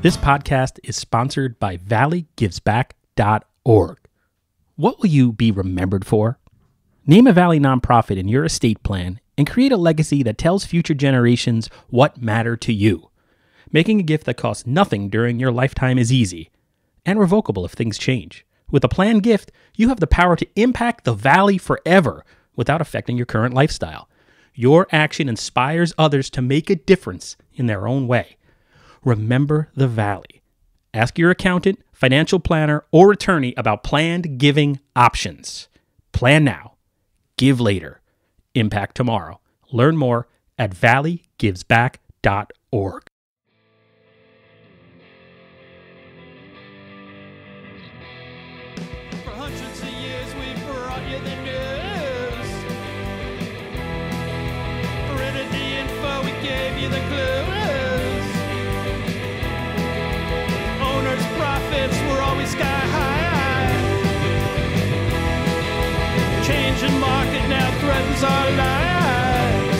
This podcast is sponsored by valleygivesback.org. What will you be remembered for? Name a Valley nonprofit in your estate plan and create a legacy that tells future generations what mattered to you. Making a gift that costs nothing during your lifetime is easy and revocable if things change. With a planned gift, you have the power to impact the Valley forever without affecting your current lifestyle. Your action inspires others to make a difference in their own way. Remember the Valley. Ask your accountant, financial planner, or attorney about planned giving options. Plan now. Give later. Impact tomorrow. Learn more at valleygivesback.org. For hundreds of years we brought you the news. Printed the info, we gave you the clues. Owners' profits were always sky high. Changing market now threatens our lives.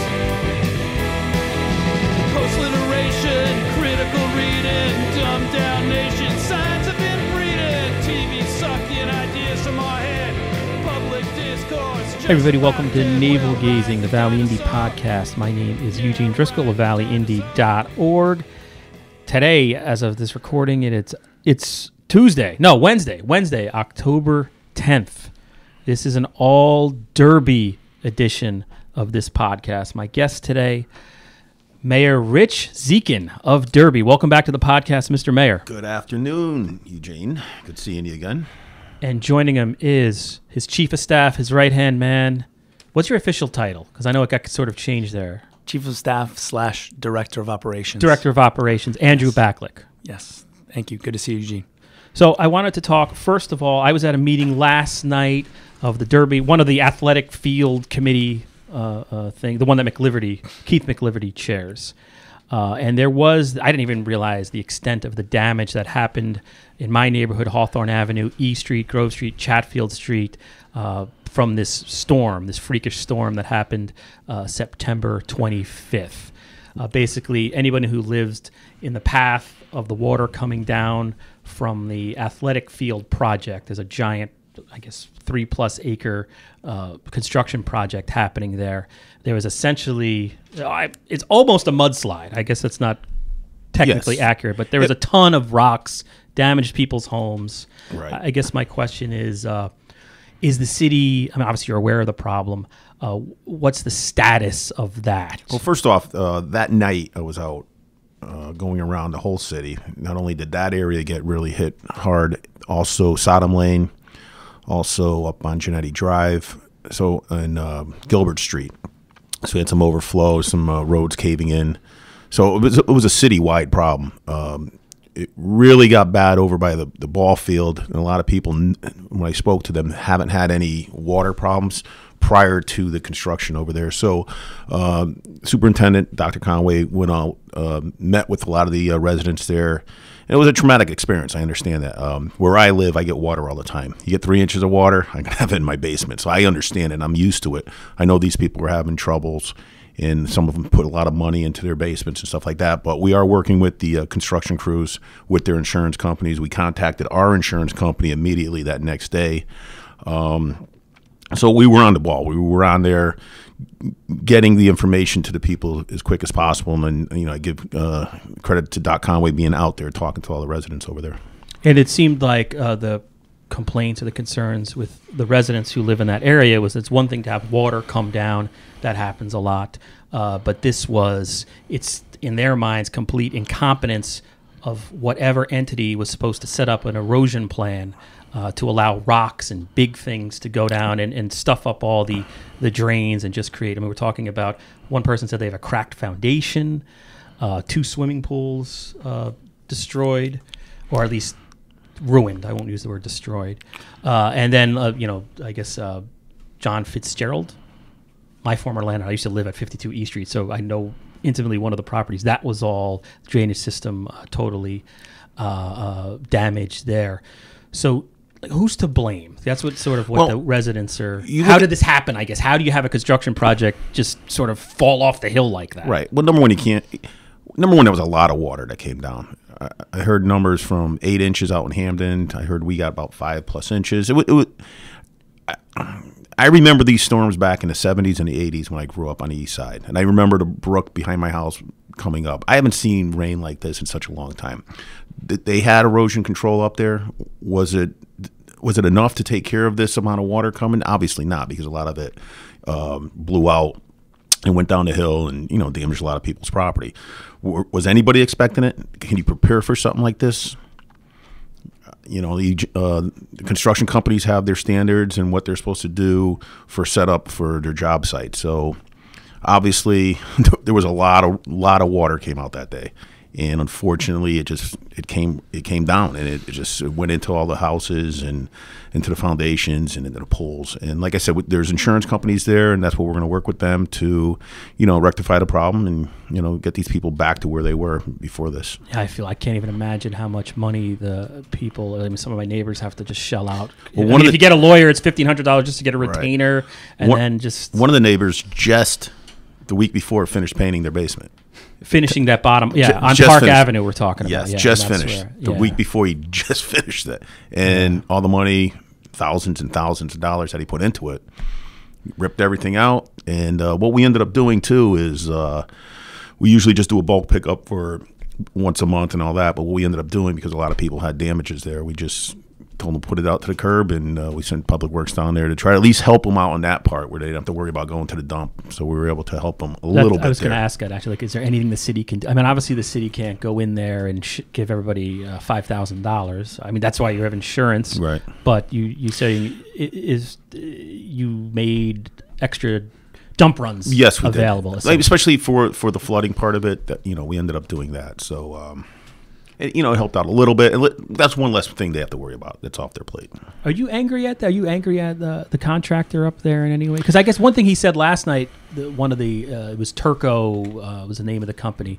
Post-literation, critical reading, dumbed down nation, signs of inbreeding, TV sucking ideas from our head, public discourse. Hey everybody, welcome to Navel Gazing, the Valley Indy podcast. My name is Eugene Driscoll of valleyindy.org. Today, as of this recording, it's Wednesday, October 10th. This is an all Derby edition of this podcast. My guest today, Mayor Rich Dziekan of Derby. Welcome back to the podcast, Mr. Mayor. Good afternoon, Eugene. Good seeing you again. And joining him is his chief of staff, his right-hand man. What's your official title? Because I know it got sort of changed there. Chief of Staff / Director of Operations. Director of Operations, Andrew Baklik. Yes. Thank you. Good to see you, Eugene. So I wanted to talk, first of all, I was at a meeting last night of the Derby, one of the athletic field committee thing, the one that Keith McLiverty chairs. And there was, I didn't even realize the extent of the damage that happened in my neighborhood, Hawthorne Avenue, E Street, Grove Street, Chatfield Street, from this storm, this freakish storm that happened September 25th. Basically, anybody who lives in the path of the water coming down from the athletic field project, there's a giant, I guess, 3+ acre construction project happening there. There was essentially, it's almost a mudslide. I guess that's not technically accurate, but there was a ton of rocks, damaged people's homes. Right. I guess my question is the city, I mean, obviously you're aware of the problem. What's the status of that? Well, first off, that night I was out going around the whole city. Not only did that area get really hit hard, also Sodom Lane, also up on Genetti Drive, so and Gilbert Street. So we had some overflow, some roads caving in. So it was a citywide problem. It really got bad over by the ball field, and a lot of people, when I spoke to them, haven't had any water problems prior to the construction over there. So Superintendent Dr. Conway went out, met with a lot of the residents there. And it was a traumatic experience. I understand that. Where I live, I get water all the time. You get 3 inches of water, I can have it in my basement. So I understand it. I'm used to it. I know these people were having troubles, and some of them put a lot of money into their basements and stuff like that. But we are working with the construction crews, with their insurance companies. We contacted our insurance company immediately that next day. So we were on the ball. We were on there getting the information to the people as quick as possible. And then, I give credit to Doc Conway being out there talking to all the residents over there. And it seemed like the complaints or the concerns with the residents who live in that area was it's one thing to have water come down. That happens a lot. But it's in their minds complete incompetence of whatever entity was supposed to set up an erosion plan to allow rocks and big things to go down and stuff up all the drains and just create. I mean, we're talking about, one person said they have a cracked foundation, 2 swimming pools destroyed, or at least ruined. I won't use the word destroyed. And then, I guess John Fitzgerald, my former landlord, I used to live at 52 E Street, so I know intimately one of the properties. That was all drainage system totally damaged there. So who's to blame? That's what the residents are. How did this happen, I guess? How do you have a construction project just sort of fall off the hill like that? Right. Well, number one, you can't. number one, there was a lot of water that came down. I heard numbers from 8 inches out in Hamden. I heard we got about 5+ inches. I remember these storms back in the 70s and the 80s when I grew up on the east side. And I remember the brook behind my house coming up. I haven't seen rain like this in such a long time. They had erosion control up there. Was it enough to take care of this amount of water coming? Obviously not, because a lot of it blew out and went down the hill and, damaged a lot of people's property. Was anybody expecting it? Can you prepare for something like this? The construction companies have their standards and what they're supposed to do for setup for their job site. So obviously there was a lot of water came out that day. And unfortunately, it came down, and it went into all the houses and into the foundations and into the pools. And like I said, there's insurance companies there, and that's what we're going to work with them to, rectify the problem and get these people back to where they were before this. Yeah, I can't even imagine how much money the people. Some of my neighbors have to just shell out. Well, if you get a lawyer, it's $1,500 just to get a retainer, right. And then just one of the neighbors just the week before finished painting their basement. Finishing that bottom, on Park finished. Avenue we're talking yes, about. Yes, just finished. The week before he just finished that. And all the money, thousands and thousands of dollars that he put into it, ripped everything out. And what we ended up doing, too, is we usually just do a bulk pickup for once a month and all that. But what we ended up doing, because a lot of people had damages there, we just told them to put it out to the curb, and we sent Public Works down there to try to at least help them out on that part where they didn't have to worry about going to the dump. So we were able to help them a little bit. I was going to ask that, actually. Is there anything the city can do? I mean, obviously the city can't go in there and give everybody $5,000. I mean, that's why you have insurance. Right. But you say you made extra dump runs available. Like, especially for the flooding part of it, that we ended up doing that. So it helped out a little bit. And that's one less thing they have to worry about. That's off their plate. Are you angry at that? Are you angry at the contractor up there in any way? Because I guess one thing he said last night, it was Turco was the name of the company,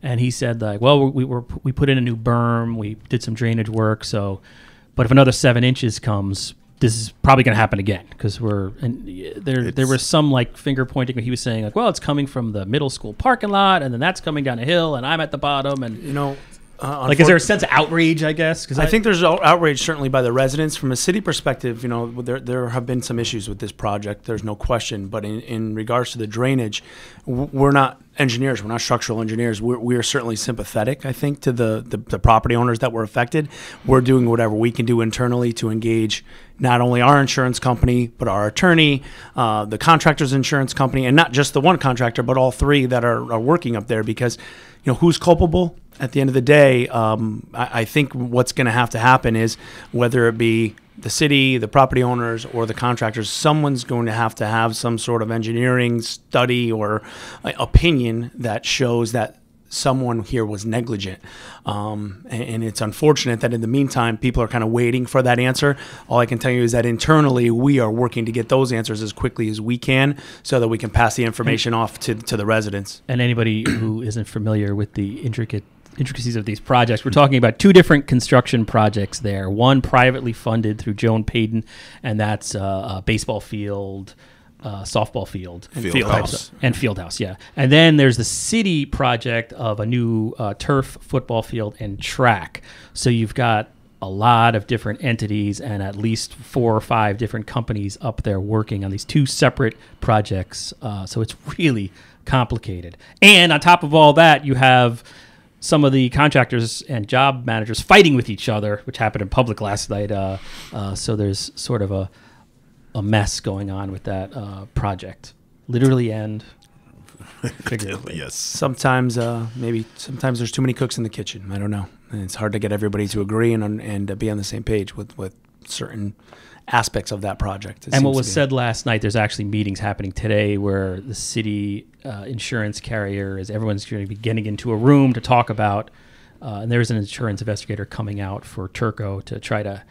and he said we put in a new berm, we did some drainage work, but if another 7 inches comes, this is probably going to happen again, because there was some finger pointing. He was saying it's coming from the middle school parking lot, and then that's coming down a hill, and I'm at the bottom, and is there a sense of outrage, I guess? Because I think there's outrage certainly by the residents. From a city perspective, there have been some issues with this project. There's no question. But in regards to the drainage, we're not engineers. We're not structural engineers. We're certainly sympathetic, I think, to the property owners that were affected. We're doing whatever we can do internally to engage not only our insurance company, but our attorney, the contractor's insurance company, and not just the one contractor, but all three that are working up there, because who's culpable? At the end of the day, I think what's going to happen is, whether it be the city, the property owners, or the contractors, someone's going to have some sort of engineering study or opinion that shows that someone here was negligent. And it's unfortunate that in the meantime, people are kind of waiting for that answer. All I can tell you is that internally, we are working to get those answers as quickly as we can, so that we can pass the information off to the residents. And anybody who isn't familiar with the intricacies of these projects, we're talking about two different construction projects there. One privately funded through Joan Payton, and that's a baseball field, softball field, and field house, yeah. And then there's the city project of a new turf, football field, and track. So you've got a lot of different entities and at least 4 or 5 different companies up there working on these two separate projects. So it's really complicated. And on top of all that, you have some of the contractors and job managers fighting with each other, which happened in public last night. So there's sort of a mess going on with that project, literally and figuratively. Yes. Sometimes there's too many cooks in the kitchen. I don't know. And it's hard to get everybody to agree and be on the same page with certain aspects of that project. And what was said last night, there's actually meetings happening today where the city insurance carrier, everyone's going to be getting into a room to talk about, and there's an insurance investigator coming out for Turco to try to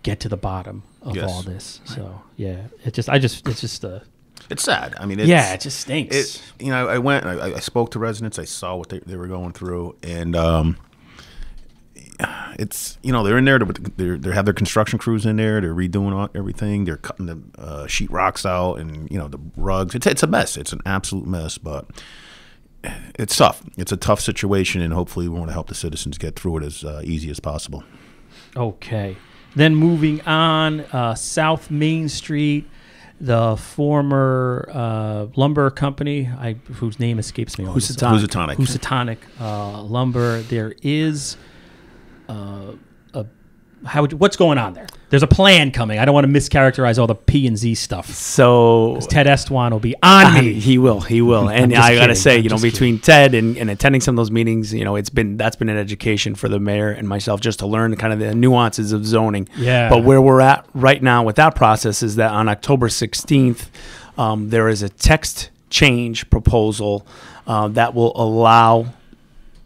get to the bottom of all this. So yeah, it's sad. I mean, it just stinks. I went and I spoke to residents. I saw what they were going through, and it's they're in there. They have their construction crews in there. They're redoing everything. They're cutting the sheet rocks out, and the rugs. It's a mess. It's an absolute mess. But it's tough. It's a tough situation, and hopefully we want to help the citizens get through it as easy as possible. Okay. Then moving on, South Main Street, the former lumber company, whose name escapes me. Housatonic Lumber. There is what's going on there? There's a plan coming. I don't want to mischaracterize all the P and Z stuff. So Ted Estwan will be on me. He will. And I got to say, between Ted and attending some of those meetings, that's been an education for the mayor and myself just to learn kind of the nuances of zoning. Yeah. But where we're at right now with that process is that on October 16th, there is a text change proposal that will allow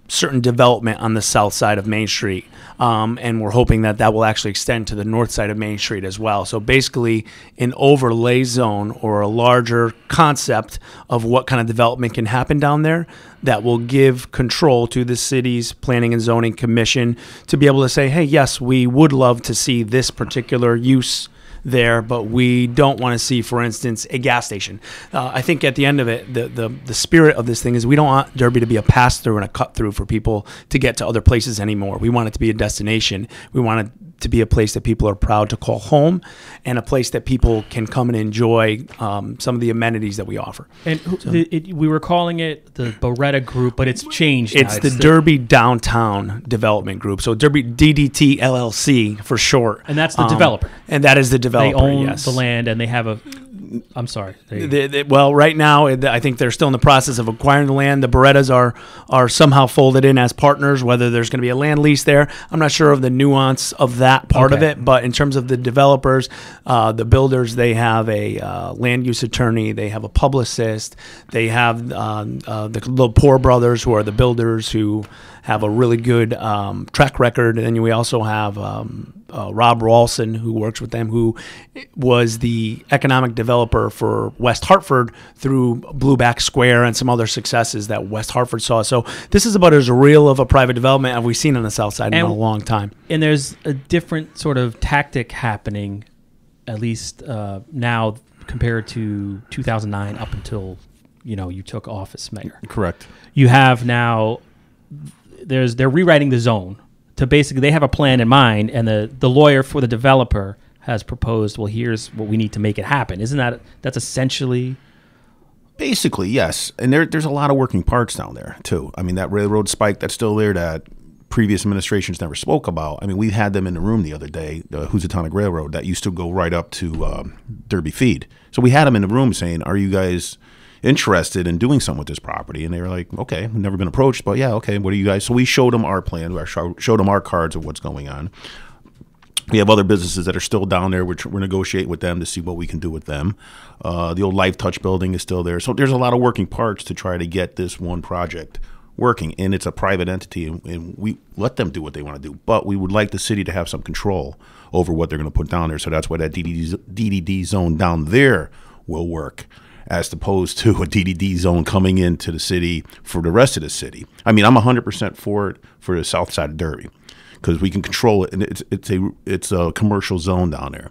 certain development on the south side of Main Street. And we're hoping that will actually extend to the north side of Main Street as well. So basically an overlay zone or a larger concept of what kind of development can happen down there that will give control to the city's Planning and Zoning Commission to be able to say, hey, yes, we would love to see this particular use there, but we don't want to see, for instance, a gas station. I think at the end of it, the spirit of this thing is we don't want Derby to be a pass-through and a cut-through for people to get to other places anymore. We want it to be a destination. We want it to be a place that people are proud to call home and a place that people can come and enjoy some of the amenities that we offer. And we were calling it the Beretta Group, but it's changed now. It's the Derby Downtown Development Group. So Derby DDT LLC for short. And that's the developer. And that is the developer, they own yes. the land, and they have a... I'm sorry. Well, right now, I think they're still in the process of acquiring the land. The Berettas are somehow folded in as partners, whether there's going to be a land lease there. I'm not sure of the nuance of that part of it, but in terms of the developers, the builders, they have a land use attorney, they have a publicist, they have the Poor Brothers, who are the builders who have a really good track record. And then we also have Rob Rawlson, who works with them, who was the economic developer for West Hartford through Blueback Square and some other successes that West Hartford saw. So this is about as real of a private development as we've seen on the south side in a long time. And there's a different sort of tactic happening, at least now, compared to 2009 up until, you took office, Mayor. Correct. You have now... They're rewriting the zone to basically, they have a plan in mind, and the lawyer for the developer has proposed, well, here's what we need to make it happen. Isn't that's essentially? Basically, yes. And there's a lot of working parts down there too. I mean, that railroad spike that's still there that previous administrations never spoke about. I mean, we had them in the room the other day, the Housatonic Railroad that used to go right up to Derby Feed. So we had them in the room saying, are you guys interested in doing something with this property? And they were like, okay, we've never been approached, but yeah, okay, what are you guys? So we showed them our plan, showed them our cards of what's going on. We have other businesses that are still down there. We're negotiating with them to see what we can do with them. The old Life Touch building is still there. So there's a lot of working parts to try to get this one project working. And it's a private entity, and we let them do what they want to do. But we would like the city to have some control over what they're going to put down there. So that's why that DDD zone down there will work, as opposed to a DDD zone coming into the city for the rest of the city. I mean, I'm 100% for it for the south side of Derby because we can control it, and it's a commercial zone down there.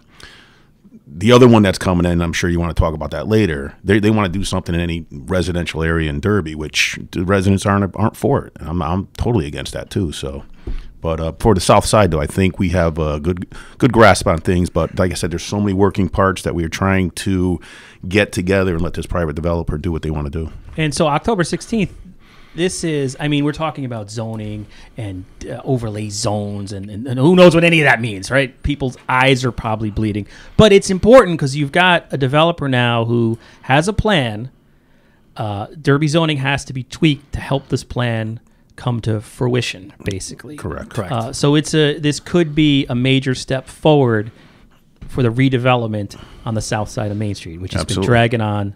The other one that's coming in, I'm sure you want to talk about that later. They want to do something in any residential area in Derby, which the residents aren't for it. And I'm totally against that too. So, but for the south side, though, I think we have a good grasp on things. But like I said, there's so many working parts that we are trying to get together and let this private developer do what they want to do. And so October 16th, this is, I mean, we're talking about zoning and overlay zones and who knows what any of that means, right? People's eyes are probably bleeding. But it's important because you've got a developer now who has a plan. Derby zoning has to be tweaked to help this plan come to fruition, basically. Correct. So this could be a major step forward for the redevelopment on the south side of Main Street, which has been dragging on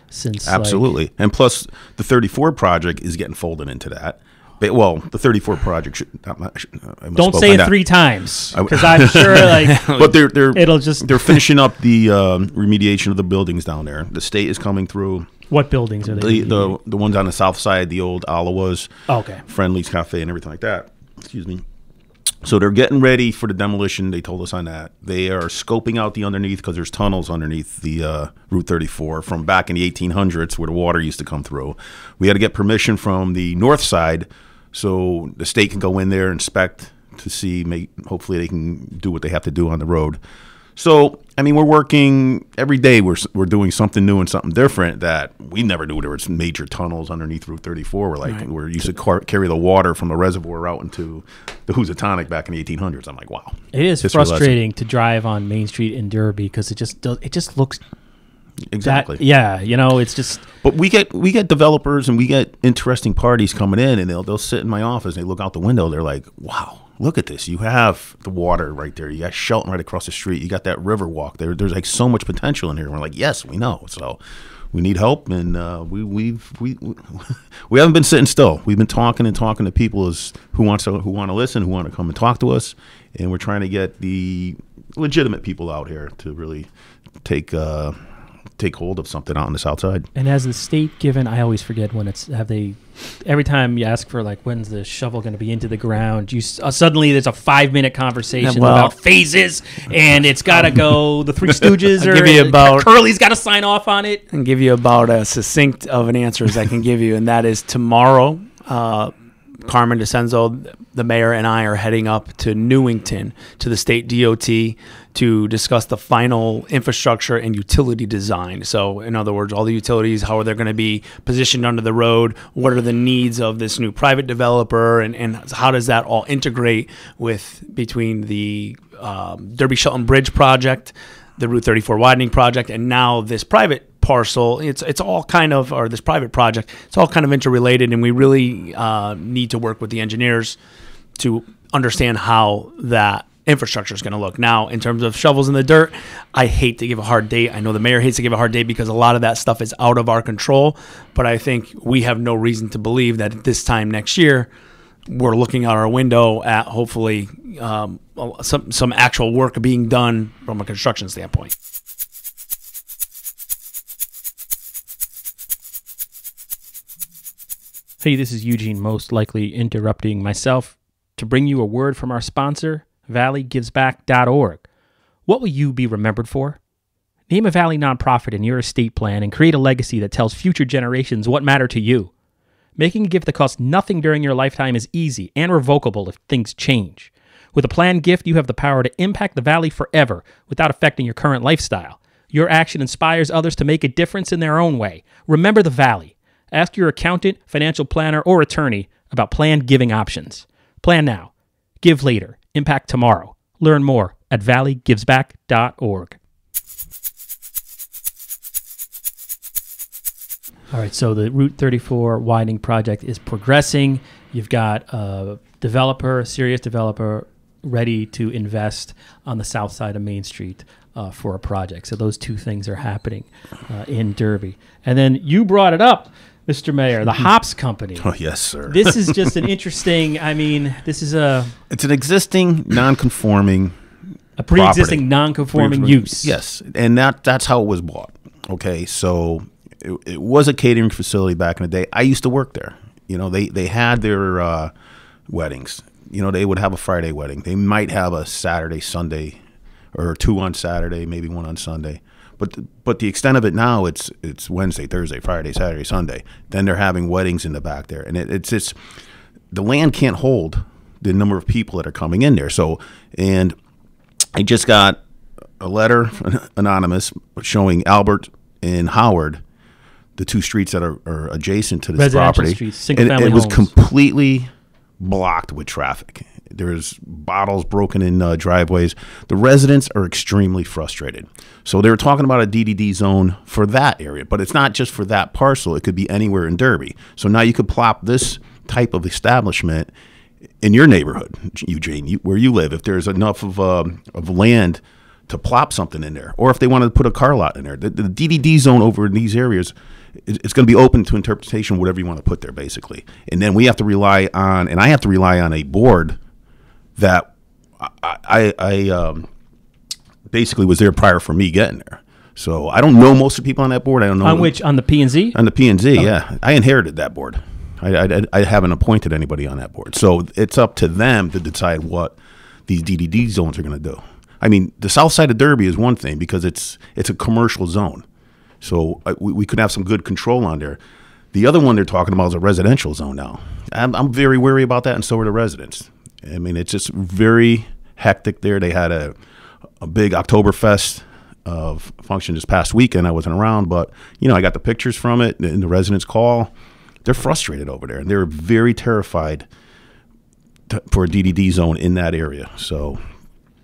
since. Absolutely. And plus, the 34 project is getting folded into that. Well, the 34 project should. Don't say it 3 times, because I'm sure, but they're finishing up the remediation of the buildings down there. The state is coming through. What buildings are they? The ones on the south side, the old Alawas, okay, Friendly's Cafe, and everything like that. Excuse me. So they're getting ready for the demolition. They told us on that. They are scoping out the underneath because there's tunnels underneath the Route 34 from back in the 1800s where the water used to come through. We had to get permission from the north side so the state can go in there, inspect to see, hopefully they can do what they have to do on the road. So, I mean, we're working every day. We're doing something new and something different that we never knew there was major tunnels underneath Route 34. We're used to carry the water from the reservoir out into the Housatonic back in the 1800s. I'm like, wow. It is frustrating to drive on Main Street in Derby because it just looks exactly. It's just. But we get developers and we get interesting parties coming in, and they'll sit in my office and they look out the window. They're like, wow. Look at this. You have the water right there. You got Shelton right across the street. You got that river walk there. There's like so much potential in here. We're like, yes, we know. So we need help, and we haven't been sitting still. We've been talking to people who want to listen, who want to come and talk to us, and we're trying to get the legitimate people out here to really take hold of something out on the south side. And as the state given, I always forget when every time you ask for when's the shovel going to be into the ground, you suddenly there's a 5-minute conversation about phases, and it's got to go. The Three Stooges Curly's got to sign off on it, and give you about as succinct of an answer as I can give you, and that is tomorrow. Carmen DeCenzo, the mayor, and I are heading up to Newington to the state DOT to discuss the final infrastructure and utility design. So, in other words, all the utilities, how are they going to be positioned under the road? What are the needs of this new private developer? And how does that all integrate between the Derby-Shelton Bridge project, the Route 34 widening project, and now this private parcel? It's all kind of, or this private project, it's all kind of interrelated, and we really need to work with the engineers to understand how that infrastructure is going to look. Now, in terms of shovels in the dirt, I hate to give a hard date. I know the mayor hates to give a hard date because a lot of that stuff is out of our control, but I think we have no reason to believe that at this time next year, we're looking out our window at hopefully some actual work being done from a construction standpoint. Hey, this is Eugene, most likely interrupting myself to bring you a word from our sponsor, valleygivesback.org. What will you be remembered for? Name a Valley nonprofit in your estate plan and create a legacy that tells future generations what matter to you. Making a gift that costs nothing during your lifetime is easy and revocable if things change. With a planned gift, you have the power to impact the Valley forever without affecting your current lifestyle. Your action inspires others to make a difference in their own way. Remember the Valley. Ask your accountant, financial planner, or attorney about planned giving options. Plan now. Give later. Impact tomorrow. Learn more at valleygivesback.org. All right, so the Route 34 widening project is progressing. You've got a serious developer, ready to invest on the south side of Main Street for a project. So those two things are happening in Derby. And then you brought it up, Mr. Mayor, the hops company. Oh, yes, sir. This is just an interesting, it's an existing non-conforming a pre-existing non-conforming use. Yes, and that's how it was bought. Okay, so it was a catering facility back in the day. I used to work there. They had their weddings. They would have a Friday wedding. They might have a Saturday, Sunday, or two on Saturday, maybe one on Sunday. But the extent of it now, it's Wednesday, Thursday, Friday, Saturday, Sunday. Then they're having weddings in the back there, and it's the land can't hold the number of people that are coming in there. So, and I just got a letter, anonymous, showing Albert and Howard, the two streets that are adjacent to this property. Streets, single-family and it was homes. completely blocked with traffic. There's bottles broken in driveways. The residents are extremely frustrated. So they were talking about a DDD zone for that area, but it's not just for that parcel. It could be anywhere in Derby. So now you could plop this type of establishment in your neighborhood, Eugene, where you live, if there's enough of land to plop something in there, or if they wanted to put a car lot in there. The DDD zone over in these areas, it's going to be open to interpretation, whatever you want to put there, basically. And then we have to rely on, and I have to rely on a board that I basically was there prior for me getting there. So I don't know most of the people on that board. I don't know on the P&Z. On the P&Z, yeah. I inherited that board. I haven't appointed anybody on that board. So it's up to them to decide what these DDD zones are going to do. I mean, the south side of Derby is one thing because it's a commercial zone. So we could have some good control on there. The other one they're talking about is a residential zone now. I'm very wary about that, and so are the residents. I mean, it's just very hectic there. They had a big Oktoberfest function this past weekend. I wasn't around, but, I got the pictures from it and the residents call. They're frustrated over there, and they're very terrified for a DDD zone in that area. So,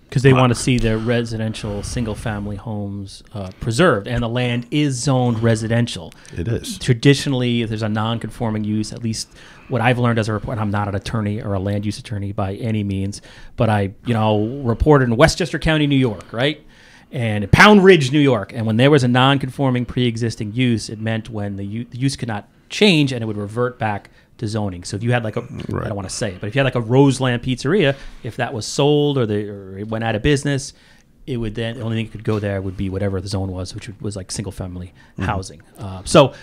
because they want to see their residential single-family homes preserved, and the land is zoned residential. It is. Traditionally, if there's a non-conforming use, at least what I've learned as a reporter, I'm not an attorney or a land use attorney by any means, but I, reported in Westchester County, New York, right? And Pound Ridge, New York. And when there was a non-conforming pre-existing use, it meant when the use could not change and it would revert back to zoning. So if you had I don't want to say it, but if you had a Roseland Pizzeria, if that was sold or it went out of business, it would then, the only thing that could go there would be whatever the zone was, which was like single family housing. So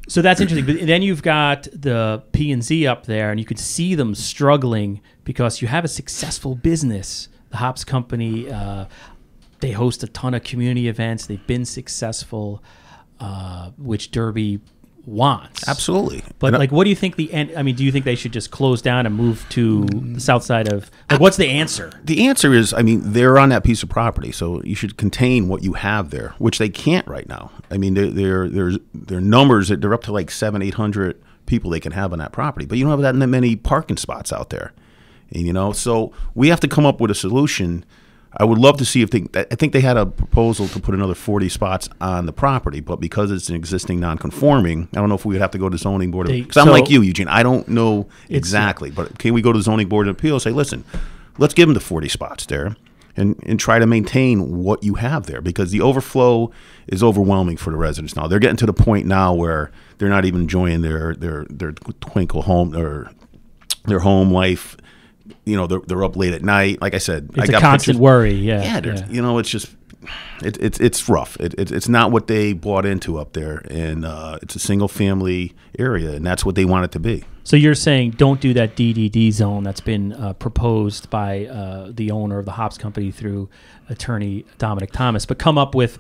that's interesting. But then you've got the P&Z up there, and you could see them struggling because you have a successful business. The Hops Company, they host a ton of community events. They've been successful, which Derby wants. Absolutely. But what do you think the end? I mean, do you think they should just close down and move to the south side of? What's the answer? The answer is, they're on that piece of property, so you should contain what you have there, which they can't right now. I mean, their numbers, they're up to like 700-800 people they can have on that property, but you don't have that many parking spots out there, and, so we have to come up with a solution. I would love to see I think they had a proposal to put another 40 spots on the property, but because it's an existing non-conforming, I don't know if we would have to go to zoning board. Because I'm like you, Eugene. I don't know exactly, but can we go to zoning board of appeals and say, listen, let's give them the 40 spots there and try to maintain what you have there, because the overflow is overwhelming for the residents now. They're getting to the point now where they're not even enjoying their twinkle home or their home life. They're up late at night. Like I said, it's I got a constant pictures. worry. Yeah. It's just it's rough. It's not what they bought into up there, and it's a single family area, and that's what they want it to be. So you're saying don't do that DDD zone that's been proposed by the owner of the Hops Company through attorney Dominic Thomas, but come up with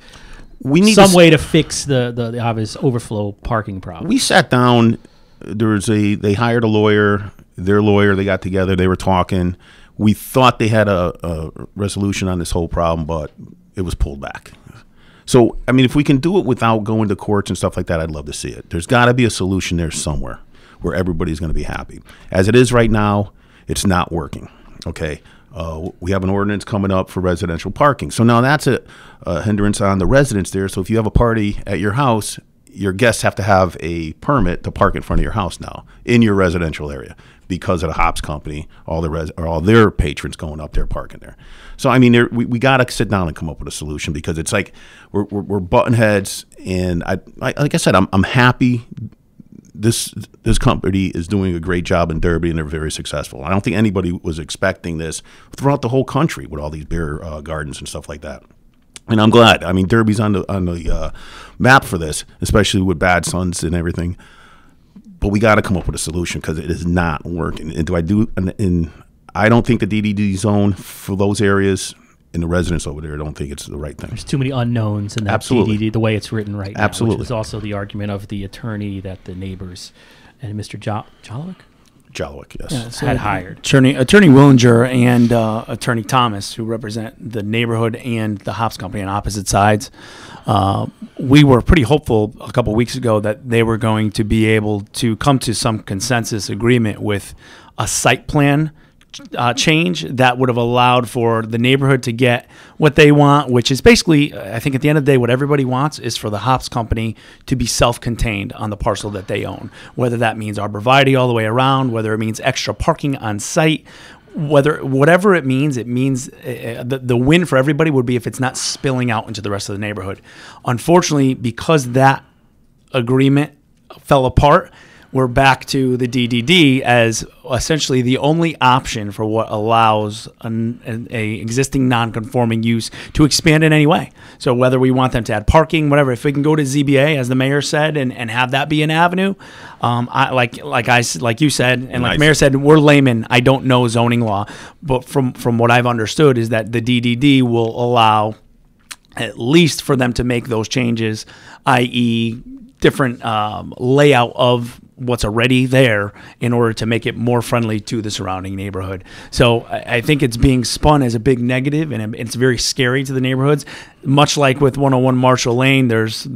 some way to fix the obvious overflow parking problem. We sat down. They hired a lawyer. Their lawyer, they got together, they were talking. We thought they had a resolution on this whole problem, but it was pulled back. So, if we can do it without going to courts and stuff like that, I'd love to see it. There's got to be a solution there somewhere where everybody's going to be happy. As it is right now, it's not working, okay? We have an ordinance coming up for residential parking. So now that's a hindrance on the residents there. So if you have a party at your house, your guests have to have a permit to park in front of your house now in your residential area because of the Hops Company, all their patrons going up there parking there. So we got to sit down and come up with a solution, because it's like we're butting heads. And like I said, I'm happy. This company is doing a great job in Derby, and they're very successful. I don't think anybody was expecting this throughout the whole country with all these beer gardens and stuff like that. And I'm glad. Derby's on the map for this, especially with Bad Sons and everything. But we got to come up with a solution, because it is not working. And I don't think the DDD zone for those areas and the residents over there, I don't think it's the right thing. There's too many unknowns in that DDD, the way it's written right now. Absolutely. Which is also the argument of the attorney that the neighbors and Mr. Jalowick, yes. Had hired. Attorney Willinger and Attorney Thomas, who represent the neighborhood and the Hops Company on opposite sides. We were pretty hopeful a couple weeks ago that they were going to be able to come to some consensus agreement with a site plan change that would have allowed for the neighborhood to get what they want, which is basically, I think at the end of the day, what everybody wants is for the Hops Company to be self-contained on the parcel that they own, whether that means arborvitae all the way around, whether it means extra parking on site, whatever it means the win for everybody would be if it's not spilling out into the rest of the neighborhood. Unfortunately, because that agreement fell apart, we're back to the DDD as essentially the only option for what allows a existing non-conforming use to expand in any way. So whether we want them to add parking, whatever, if we can go to ZBA, as the mayor said, and have that be an avenue, like you said, and like the mayor said, we're laymen. I don't know zoning law, but from what I've understood is that the DDD will allow at least for them to make those changes, i.e. different layout of what's already there in order to make it more friendly to the surrounding neighborhood. So I think it's being spun as a big negative, and it's very scary to the neighborhoods. Much like with 101 Marshall Lane, there's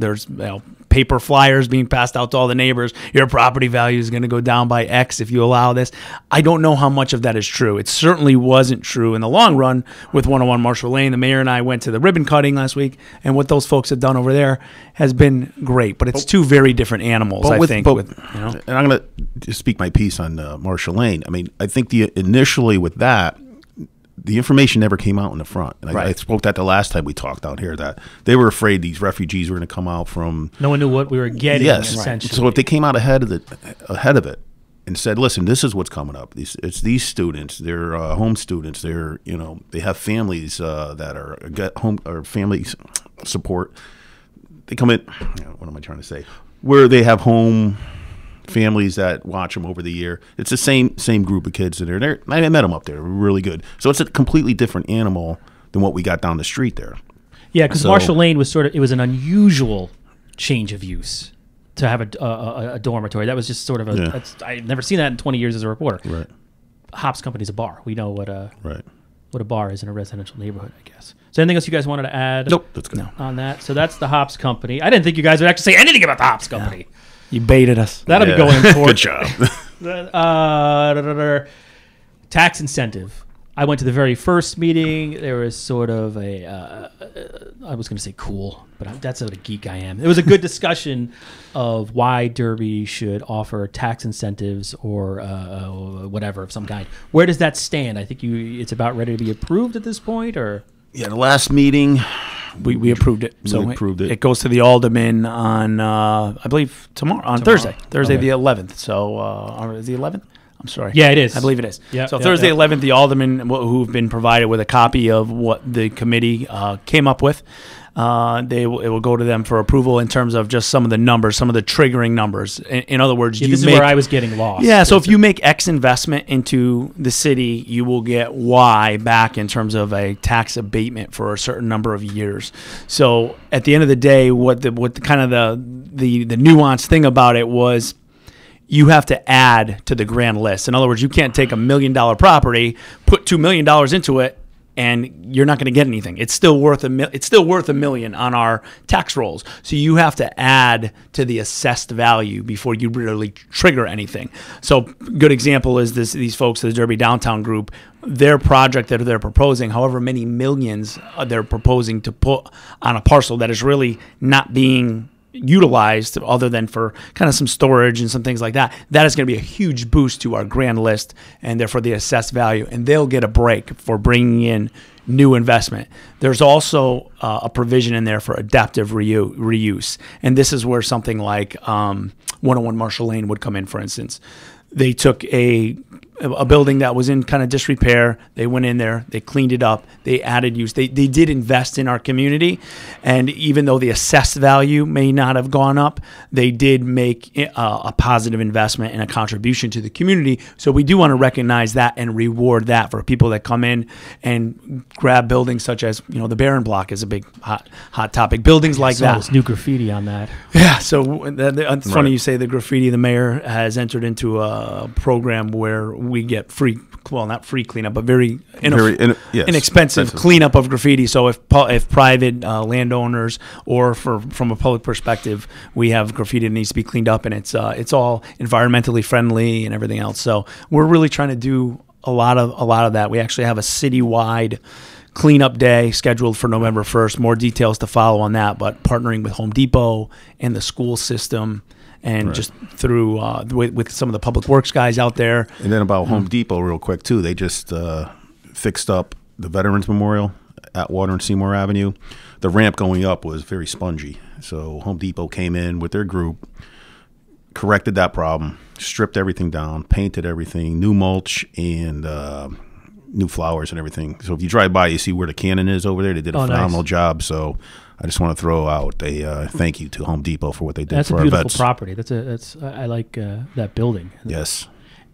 paper flyers being passed out to all the neighbors. Your property value is going to go down by X if you allow this. I don't know how much of that is true. It certainly wasn't true in the long run with 101 Marshall Lane. The mayor and I went to the ribbon cutting last week, and what those folks have done over there has been great. But it's two very different animals, I think. And I'm going to speak my piece on Marshall Lane. I mean, I think initially with that, the information never came out in the front. And I spoke that the last time we talked out here, that they were afraid these refugees were going to come out from. No one knew what we were getting. Yes, essentially. So if they came out ahead of it and said, "Listen, this is what's coming up. It's these students. They're home students. They have families that are get home or family support. They come in. What am I trying to say? Where they have home." Families that watch them over the year. It's the same group of kids that are there. I met them up there. They're really good. So it's a completely different animal than what we got down the street there. Yeah, because Marshall Lane was it was an unusual change of use to have a dormitory. That was just sort of I've never seen that in 20 years as a reporter. Right. Hops Company's a bar. We know what a bar is in a residential neighborhood, I guess. So anything else you guys wanted to add? Nope, that's good. On that? So that's the Hops Company. I didn't think you guys would actually say anything about the Hops Company. Yeah. You baited us. That'll be going in court. Good job. Tax incentive. I went to the very first meeting. There was sort of I was going to say cool, but that's what a geek I am. It was a good discussion of why Derby should offer tax incentives or whatever of some kind. Where does that stand? I think it's about ready to be approved at this point, or? Yeah, the last meeting. We approved it. We approved it. It goes to the alderman on, I believe, tomorrow. Thursday okay. The 11th. So, is the 11th? I'm sorry. Yeah, it is. I believe it is. Yep, so Thursday 11th, the aldermen who've been provided with a copy of what the committee came up with, it will go to them for approval in terms of just some of the numbers, some of the triggering numbers. In other words, this is where I was getting lost. Yeah, so if you make X investment into the city, you will get Y back in terms of a tax abatement for a certain number of years. So at the end of the day, what the nuanced thing about it was, you have to add to the grand list. In other words, you can't take $1 million property, put $2 million into it, and you're not going to get anything. It's still worth $1 million on our tax rolls. So you have to add to the assessed value before you really trigger anything. So good example is these folks, the Derby Downtown Group, their project that they're proposing, however many millions they're proposing to put on a parcel that is really not being utilized other than for kind of some storage and some things like that. That is going to be a huge boost to our grand list and therefore the assessed value, and they'll get a break for bringing in new investment. There's also a provision in there for adaptive reuse, and this is where something like 101 Marshall Lane would come in. For instance, they took a building that was in kind of disrepair. They went in there, they cleaned it up, they added use. They did invest in our community, and even though the assessed value may not have gone up, they did make a positive investment and a contribution to the community. So we do want to recognize that and reward that for people that come in and grab buildings such as, the Barron Block is a big hot topic. Buildings like that. There's new graffiti on that. Yeah, so it's funny you say the graffiti. The mayor has entered into a program where we get not free cleanup, but very inexpensive cleanup of graffiti. So if private landowners or from a public perspective, we have graffiti that needs to be cleaned up, and it's all environmentally friendly and everything else. So we're really trying to do a lot of that. We actually have a citywide cleanup day scheduled for November 1st. More details to follow on that, but partnering with Home Depot and the school system, and just through with some of the public works guys out there. And then about Home Depot real quick too, they just fixed up the Veterans Memorial at Water and Seymour Avenue. The ramp going up was very spongy, so Home Depot came in with their group, corrected that problem, stripped everything down, painted everything, new mulch, and new flowers and everything. So if you drive by, you see where the cannon is over there. They did a phenomenal job. So I just want to throw out a thank you to Home Depot for what they did That's for a our beautiful vets. property. I like that building. Yes.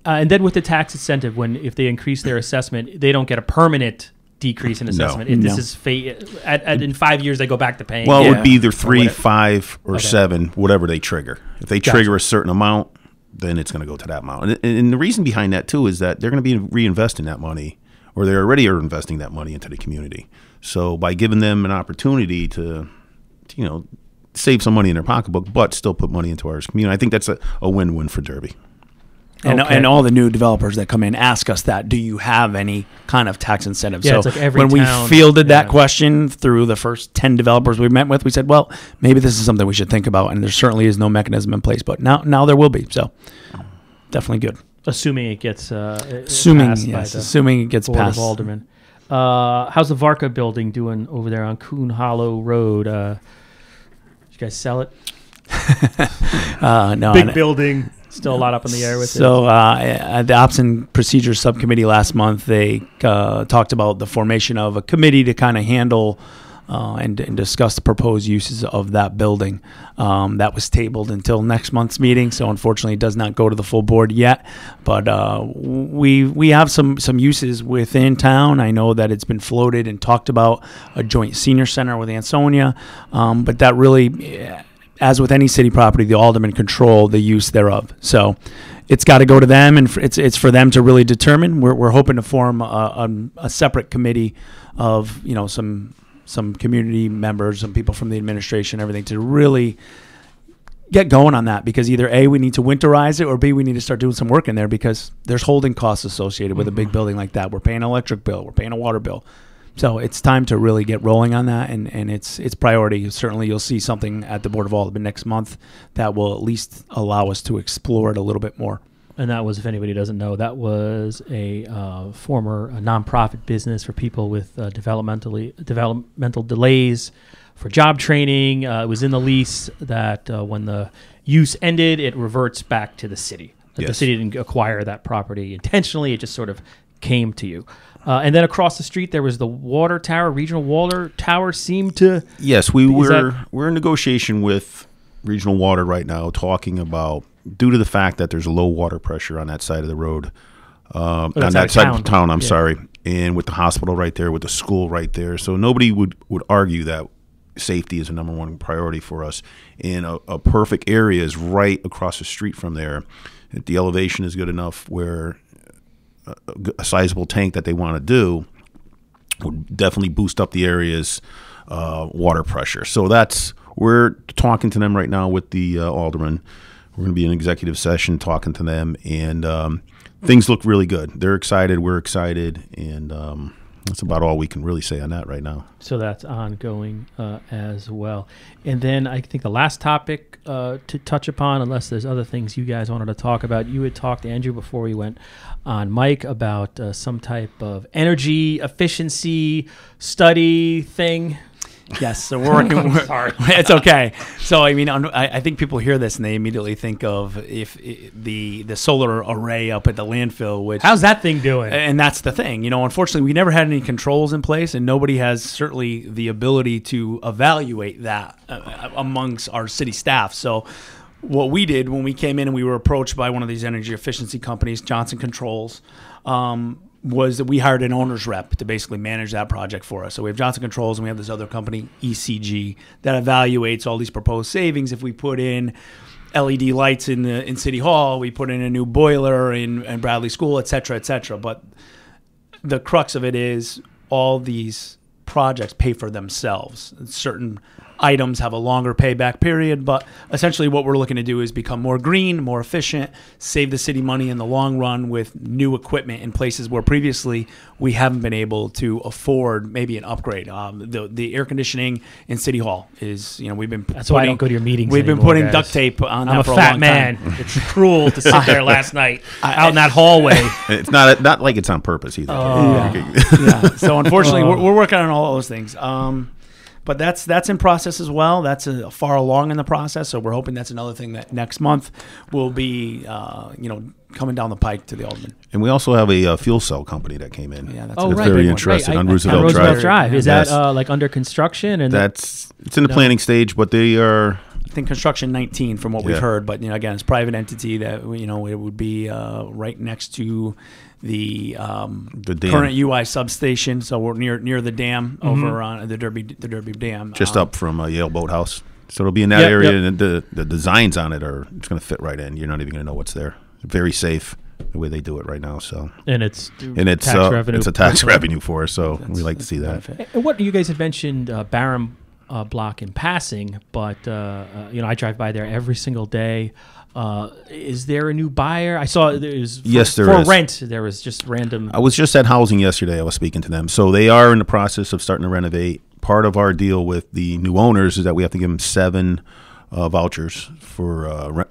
And then with the tax incentive, if they increase their assessment, they don't get a permanent decrease in assessment. This is in 5 years they go back to paying. Well, it would be either 3, Or 5, or 7, whatever they trigger. If they trigger a certain amount, then it's going to go to that amount. And the reason behind that too is that they're going to be reinvesting that money, or they already are investing that money into the community. So by giving them an opportunity to, save some money in their pocketbook, but still put money into our community, I think that's a win-win for Derby. And all the new developers that come in ask us that, do you have any kind of tax incentive? Yeah, so it's like every when town, we fielded that question through the first 10 developers we met with, we said, well, maybe this is something we should think about. And there certainly is no mechanism in place, but now there will be. So definitely good. Assuming it gets assuming passed assuming it gets Board passed. of Aldermen. How's the Varka building doing over there on Coon Hollow Road? Did you guys sell it? No. Big building. Still a lot up in the air with it. So at the Ops and Procedures Subcommittee last month, they talked about the formation of a committee to kind of handle and discuss the proposed uses of that building. That was tabled until next month's meeting, so unfortunately it does not go to the full board yet. But we have some uses within town. I know that it's been floated and talked about, a joint senior center with Ansonia, but that really, as with any city property, the aldermen control the use thereof. So it's got to go to them, and it's for them to really determine. We're hoping to form a separate committee of some community members, some people from the administration, everything, to really get going on that, because either A, we need to winterize it, or B, we need to start doing some work in there, because there's holding costs associated with a big building like that. We're paying an electric bill, we're paying a water bill. So it's time to really get rolling on that, and it's priority. Certainly you'll see something at the Board of Aldermen next month that will at least allow us to explore it a little bit more. And that was, if anybody doesn't know, that was a former nonprofit business for people with developmental delays for job training. It was in the lease that when the use ended, it reverts back to the city. The city didn't acquire that property intentionally. It just sort of came to you. And then across the street, there was the water tower, regional water tower seemed to... Yes, we're in negotiation with Regional Water right now, talking about, due to the fact that there's a low water pressure on that side of the road, on that side of town, I'm sorry, and with the hospital right there, with the school right there. So nobody would argue that safety is a number one priority for us. And a perfect area is right across the street from there. If the elevation is good enough where a sizable tank that they want to do would definitely boost up the area's water pressure. So we're talking to them right now with the aldermen. We're going to be in executive session talking to them, and things look really good. They're excited, we're excited, and that's about all we can really say on that right now. So that's ongoing as well. And then I think the last topic to touch upon, unless there's other things you guys wanted to talk about, you had talked, Andrew, before we went on mic, about some type of energy efficiency study thing. Yes, so we're working. Sorry, it's okay. So I mean, I think people hear this and they immediately think of the solar array up at the landfill. Which, how's that thing doing? And that's the thing. Unfortunately, we never had any controls in place, and nobody has certainly the ability to evaluate that amongst our city staff. So what we did when we came in and we were approached by one of these energy efficiency companies, Johnson Controls, was that we hired an owner's rep to basically manage that project for us. So we have Johnson Controls, and we have this other company, ECG, that evaluates all these proposed savings. If we put in LED lights in City Hall, we put in a new boiler in Bradley School, et cetera, et cetera. But the crux of it is all these projects pay for themselves. Certain items have a longer payback period, but essentially what we're looking to do is become more green, more efficient, save the city money in the long run with new equipment in places where previously we haven't been able to afford maybe an upgrade. The air conditioning in City Hall is, we've been That's why I don't go to your meetings We've anymore, been putting guys. duct tape on I'm that for a a fat long man. time. It's cruel to sit there last night out in that hallway. And it's not like it's on purpose either. Yeah. So unfortunately, we're working on all those things. but that's in process as well. That's far along in the process. So we're hoping that's another thing that next month will be, coming down the pike to the Alderman. And we also have a fuel cell company that came in. Yeah, that's That's very interesting on Roosevelt Drive. Is that like under construction? And it's in the planning stage, but they are. I think construction 19 from what we've heard, but again, it's a private entity that it would be right next to the current UI substation. So we're near the dam over on the Derby Dam, just up from Yale Boathouse. So it'll be in that area, and the designs on it it's going to fit right in. You're not even going to know what's there. Very safe the way they do it right now. So it's tax revenue. It's a tax revenue for us. So we like to see that. And what you guys had mentioned, Barham block in passing, but I drive by there every single day. Is there a new buyer? I saw there is for rent. There was just random. I was just at housing yesterday. I was speaking to them. So they are in the process of starting to renovate. Part of our deal with the new owners is that we have to give them 7 vouchers for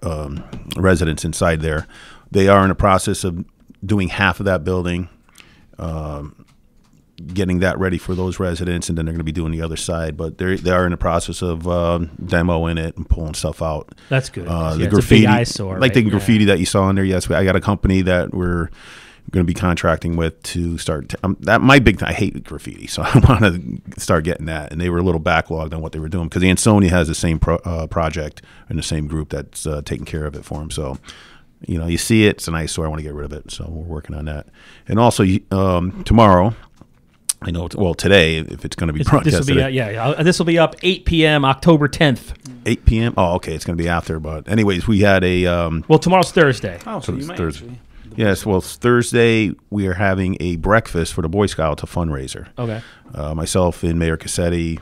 residents inside there. They are in the process of doing half of that building, getting that ready for those residents, and then they're going to be doing the other side. But they are in the process of demoing it and pulling stuff out. That's good. The graffiti, eyesore, the graffiti that you saw in there. Yes, I got a company that we're going to be contracting with to start. That my big thing. I hate graffiti, so I want to start getting that. And they were a little backlogged on what they were doing because Ansonia has the same project and the same group that's taking care of it for them. So. You see it, it's an eyesore. I want to get rid of it, so we're working on that. And also tomorrow, I know. Today, if it's going to be broadcast, this will be up 8 p.m. October 10th. 8 p.m. Oh, okay, it's going to be after. But anyways, we had a. Tomorrow's Thursday. Oh, so you might Thursday. Yes, it's Thursday. We are having a breakfast for the Boy Scouts, a fundraiser. Okay. Myself and Mayor Cassetti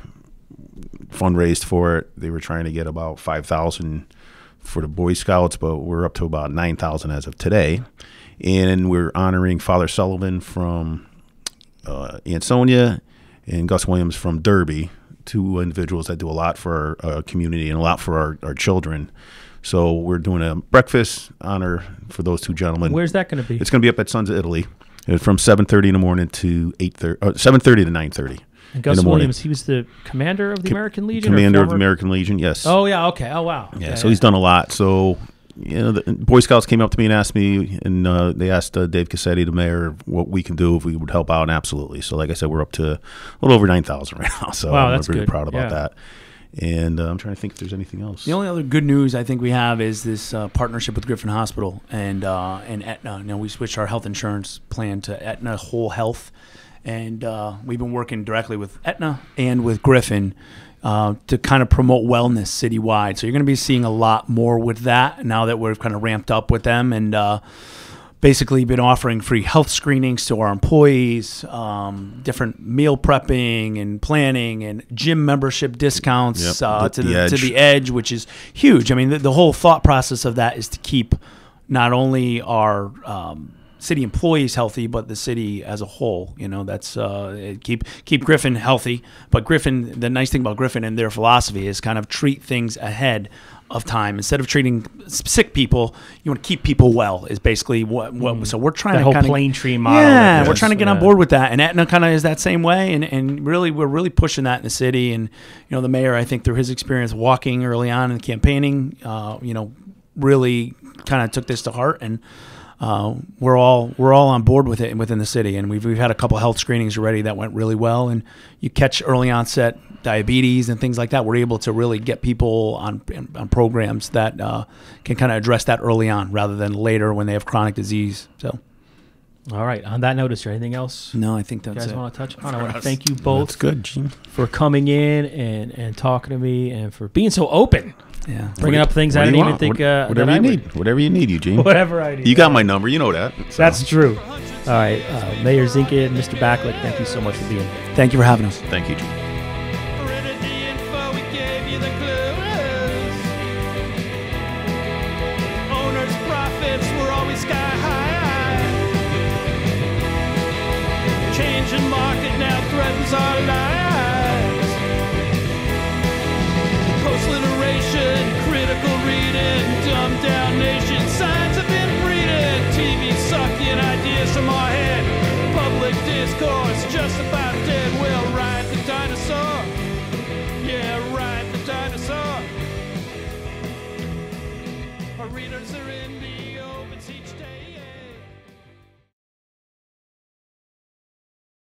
fundraised for it. They were trying to get about 5,000 for the Boy Scouts, but we're up to about 9,000 as of today. And we're honoring Father Sullivan from Ansonia and Gus Williams from Derby, 2 individuals that do a lot for our community and a lot for our children. So we're doing a breakfast honor for those 2 gentlemen. Where's that going to be? It's going to be up at Sons of Italy from 7:30 in the morning to 7:30 to 9:30. And Gus Williams, he was the commander of the American Legion? Commander of the American Legion, yes. Oh, yeah, okay. Oh, wow. Yeah, so he's done a lot. So, the Boy Scouts came up to me and asked me, and they asked Dave Cassetti, the mayor, what we can do if we would help out, and absolutely. So, like I said, we're up to a little over 9,000 right now. So wow, I'm really proud about that. And I'm trying to think if there's anything else. The only other good news I think we have is this partnership with Griffin Hospital and Aetna. We switched our health insurance plan to Aetna Whole Health. And we've been working directly with Aetna and with Griffin to kind of promote wellness citywide. So you're going to be seeing a lot more with that now that we're kind of ramped up with them, and basically been offering free health screenings to our employees, different meal prepping and planning, and gym membership discounts to the Edge, which is huge. I mean, the whole thought process of that is to keep not only our city employees healthy, but the city as a whole. That's keep Griffin healthy. But Griffin, the nice thing about Griffin and their philosophy is kind of treat things ahead of time. Instead of treating sick people, you want to keep people well. Is basically what. So we're trying that to whole plane tree model. Yeah, we're trying to get on board with that, and Aetna kind of is that same way. And really, we're really pushing that in the city. And the mayor, I think through his experience walking early on in campaigning, really kind of took this to heart and. We're all on board with it within the city, and we've had a couple health screenings already that went really well. And you catch early onset diabetes and things like that. We're able to really get people on programs that can kind of address that early on rather than later when they have chronic disease. So, all right. On that note, is there anything else? No, I think that's you guys it. want to touch on? I want to thank you both. That's good, Gene. For coming in and talking to me and for being so open. Yeah, bringing up things I didn't even think. Whatever you need, whatever you need, Eugene. Whatever I need. You got my number. You know that. So. That's true. All right, Mayor Dziekan and Mr. Baklik, thank you so much for being here. Thank you for having us. Thank you, Gene. Owners' profits were always sky high. Changing market now threatens our lives.